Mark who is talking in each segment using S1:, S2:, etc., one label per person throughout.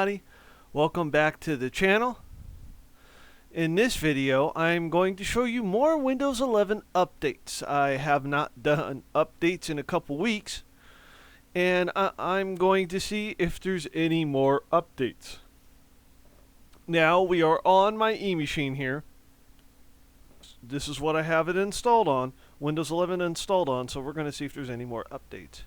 S1: everybody. Welcome back to the channel. In this video, I'm going to show you more Windows 11 updates. I have not done updates in a couple weeks, and I'm going to see if there's any more updates. Now, we are on my e-machine here. This is what I have it installed on, Windows 11 installed on, so we're going to see if there's any more updates.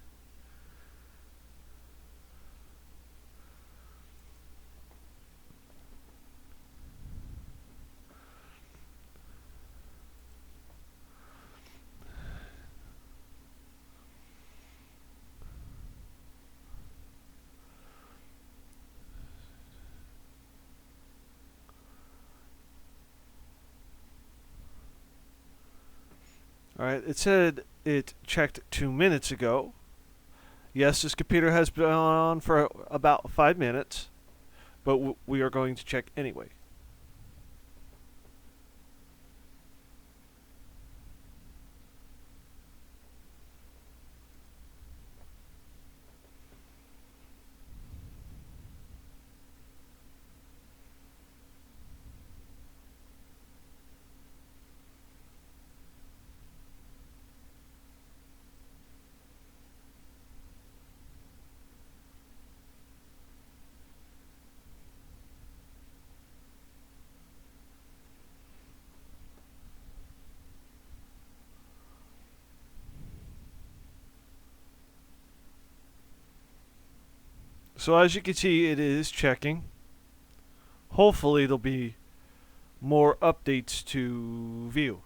S1: Alright, it said it checked 2 minutes ago. Yes, this computer has been on for about 5 minutes, but we are going to check anyway. So as you can see, it is checking. Hopefully there'll be more updates to view.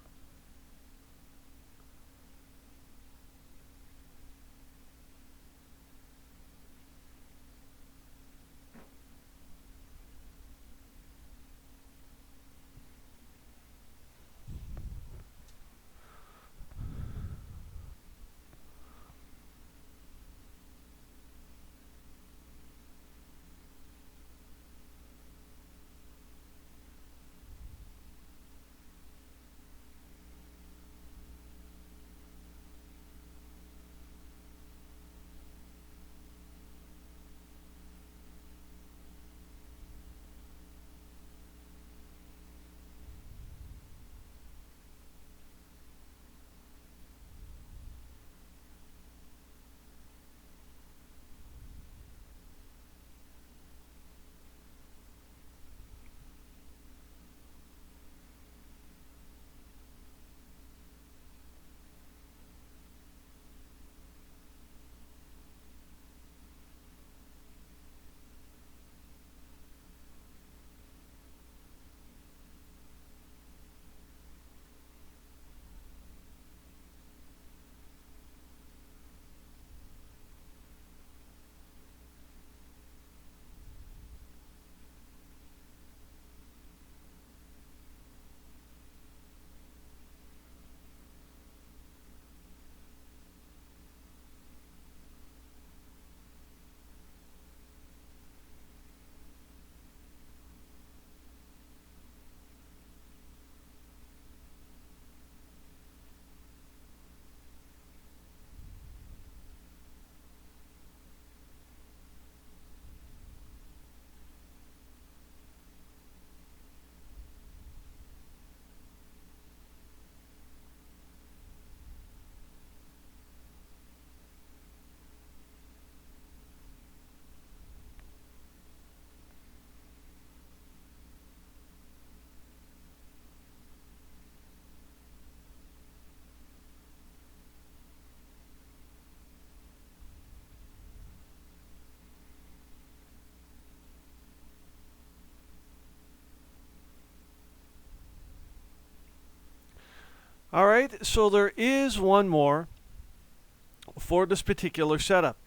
S1: Alright, so there is one more for this particular setup.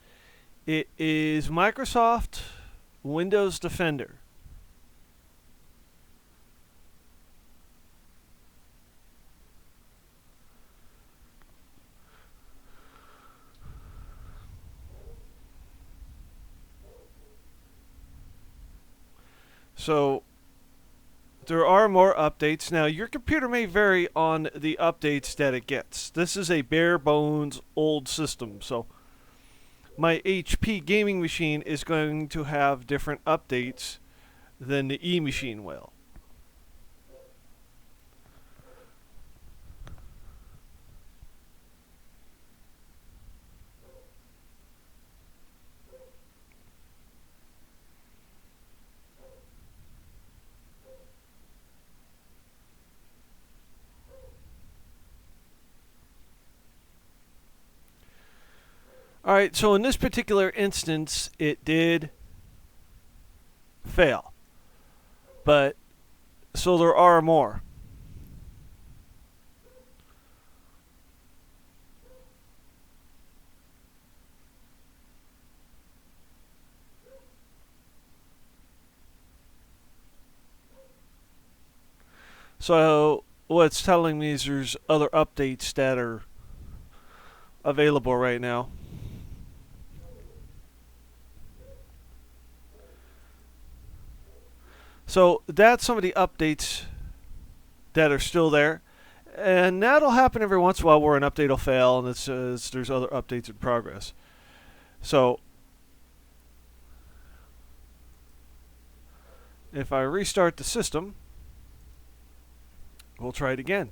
S1: It is Microsoft Windows Defender. So there are more updates. Now, your computer may vary on the updates that it gets. This is a bare bones old system, so my HP gaming machine is going to have different updates than the E machine will. Alright, so in this particular instance, it did fail. But, so there are more. So, what it's telling me is there's other updates that are available right now. So that's some of the updates that are still there. And that'll happen every once in a while where an update will fail and it says there's other updates in progress. So if I restart the system, we'll try it again.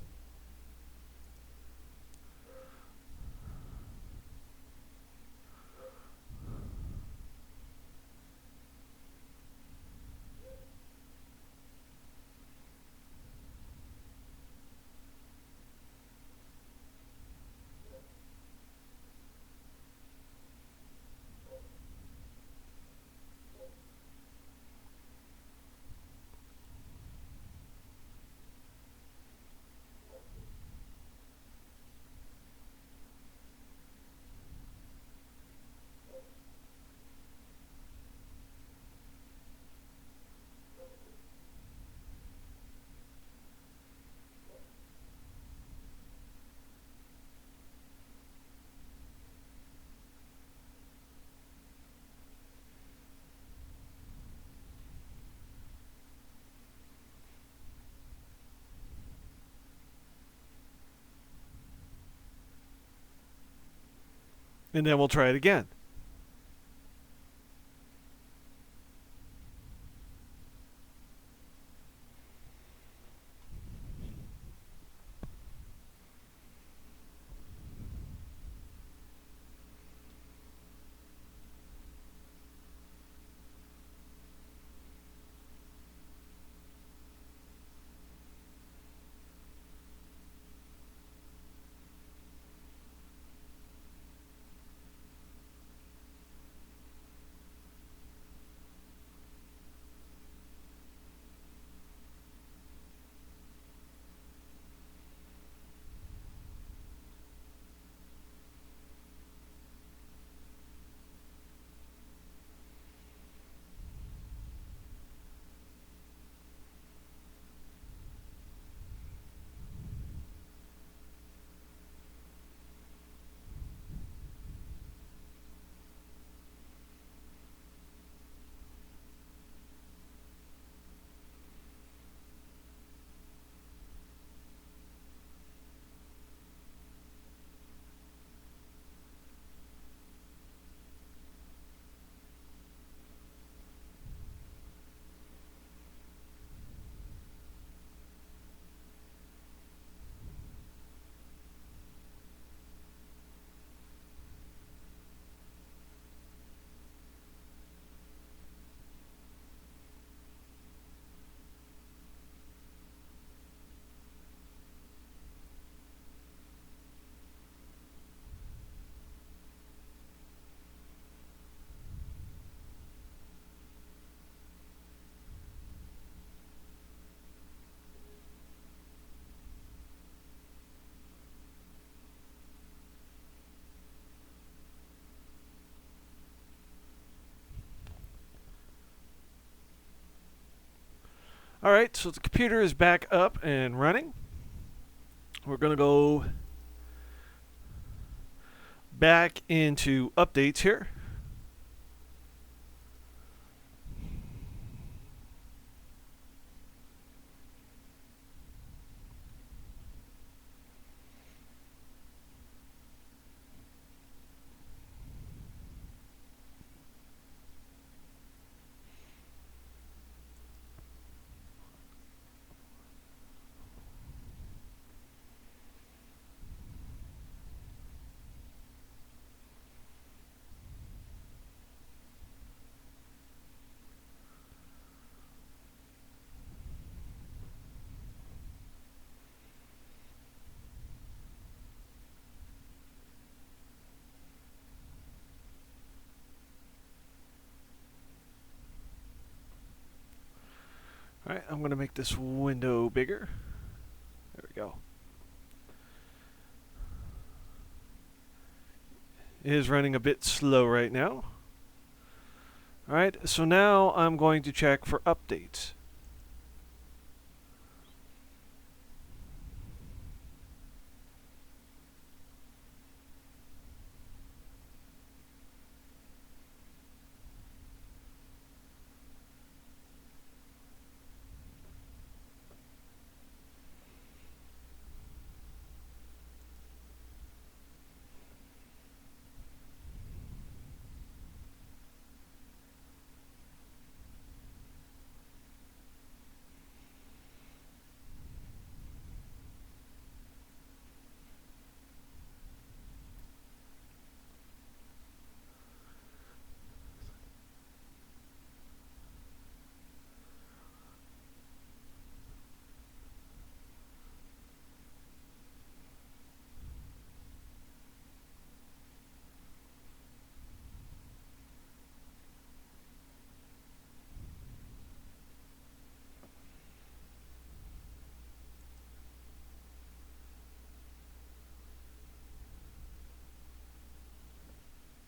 S1: And then we'll try it again. Alright, so the computer is back up and running. We're going to go back into updates here. I'm going to make this window bigger. There we go. It is running a bit slow right now. Alright, so now I'm going to check for updates.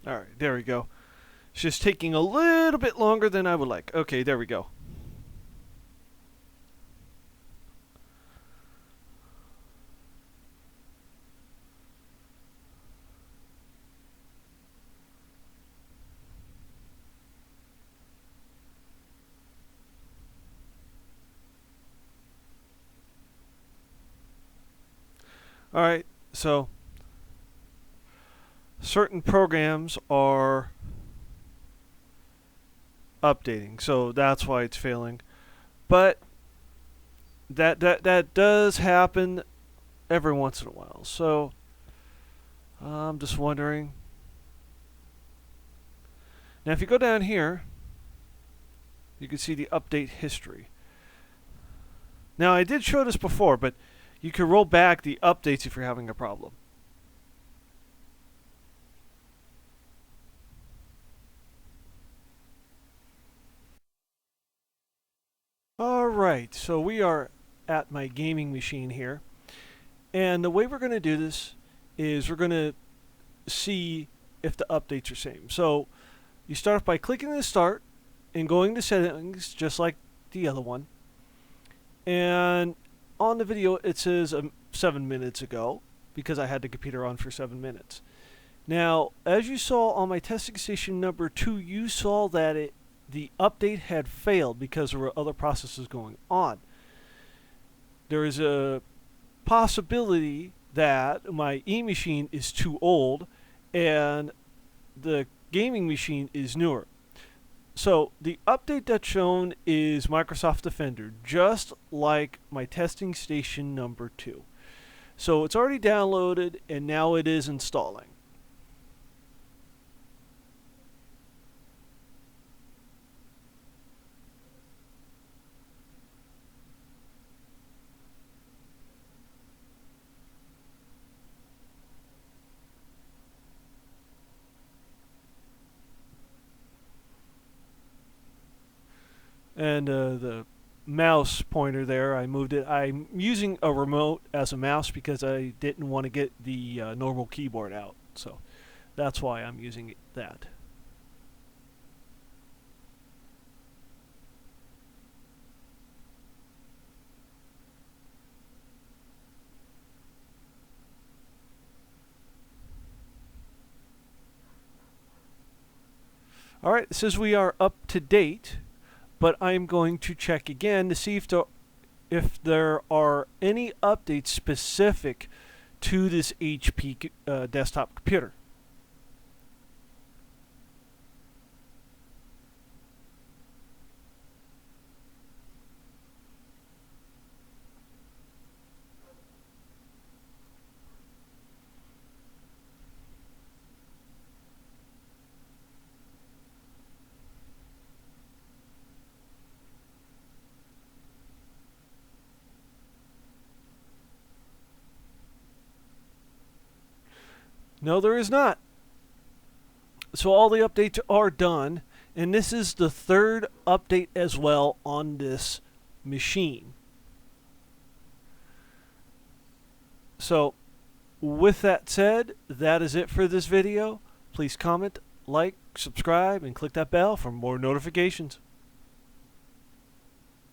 S1: Alright, there we go. It's just taking a little bit longer than I would like. Okay, there we go. Alright, so certain programs are updating, so that's why it's failing. But that does happen every once in a while. So I'm just wondering. Now if you go down here, you can see the update history. Now I did show this before, but you can roll back the updates if you're having a problem. Alright, so we are at my gaming machine here. And the way we're going to do this is we're going to see if the updates are same. So you start off by clicking the start and going to settings just like the other one. And on the video it says 7 minutes ago because I had the computer on for 7 minutes. Now, as you saw on my testing station number 2, you saw that the update had failed because there were other processes going on. There is a possibility that my e-machine is too old and the gaming machine is newer. So the update that's shown is Microsoft Defender, just like my testing station number 2. So it's already downloaded and now it is installing. And the mouse pointer there, I moved it. I'm using a remote as a mouse because I didn't want to get the normal keyboard out. So that's why I'm using that. Alright, it says we are up to date, but I'm going to check again to see if there are any updates specific to this HP desktop computer. No, there is not. So all the updates are done, and this is the third update as well on this machine. So, with that said, that is it for this video. Please comment, like, subscribe, and click that bell for more notifications.